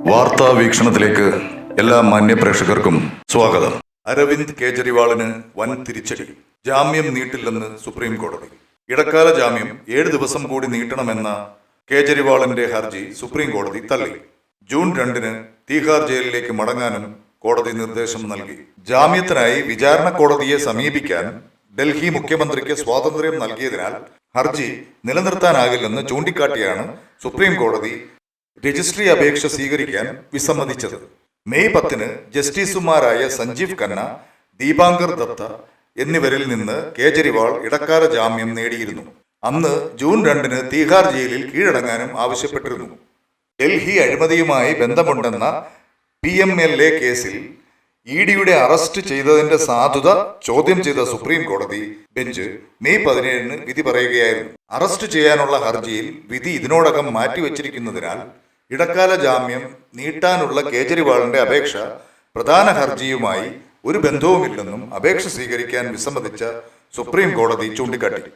വാർത്താ വീക്ഷണത്തിലേക്ക് എല്ലാ മാന്യപ്രേക്ഷകർക്കും സ്വാഗതം. അരവിന്ദ് കേജ്രിവാളിന് വൻ തിരിച്ചടി. ജാമ്യം നീട്ടില്ലെന്ന് സുപ്രീം കോടതി. ഇടക്കാല ജാമ്യം 7 ദിവസം കൂടി നീട്ടണമെന്ന കേജ്രിവാളിന്റെ ഹർജി സുപ്രീം കോടതി തള്ളി. ജൂൺ 2-ന് തീഹാർ ജയിലിലേക്ക് മടങ്ങാനും കോടതി നിർദ്ദേശം നൽകി. ജാമ്യത്തിനായി വിചാരണ കോടതിയെ സമീപിക്കാൻ ഡൽഹി മുഖ്യമന്ത്രിക്ക് സ്വാതന്ത്ര്യം നൽകിയതിനാൽ ഹർജി നിലനിർത്താനാകില്ലെന്ന് ചൂണ്ടിക്കാട്ടിയാണ് സുപ്രീം കോടതി രജിസ്ട്രി അപേക്ഷ സ്വീകരിക്കാൻ വിസമ്മതിച്ചത്. മെയ് 10-ന് ജസ്റ്റിസുമാരായ സഞ്ജീവ് ഖന്ന, ദീപാങ്കർ ദത്ത എന്നിവരിൽ നിന്ന് കേജ്രിവാൾ ഇടക്കാല ജാമ്യം നേടിയിരുന്നു. അന്ന് ജൂൺ 2-ന് തീഹാർ ജയിലിൽ കീഴടങ്ങാനും ആവശ്യപ്പെട്ടിരുന്നു. ഡൽഹി അഴിമതിയുമായി ബന്ധമുണ്ടെന്ന PMLA കേസിൽ EDയുടെ അറസ്റ്റ് ചെയ്തതിന്റെ സാധുത ചോദ്യം ചെയ്ത സുപ്രീം കോടതി ബെഞ്ച് മെയ് 17-ന് വിധി പറയുകയായിരുന്നു. അറസ്റ്റ് ചെയ്യാനുള്ള ഹർജിയിൽ വിധി ഇതിനോടകം മാറ്റിവെച്ചിരിക്കുന്നതിനാൽ ഇടക്കാല ജാമ്യം നീട്ടാനുള്ള കേജ്രിവാളിന്റെ അപേക്ഷ പ്രധാന ഹർജിയുമായി ഒരു ബന്ധവുമില്ലെന്നും അപേക്ഷ സ്വീകരിക്കാൻ വിസമ്മതിച്ച സുപ്രീം കോടതി ചൂണ്ടിക്കാട്ടി.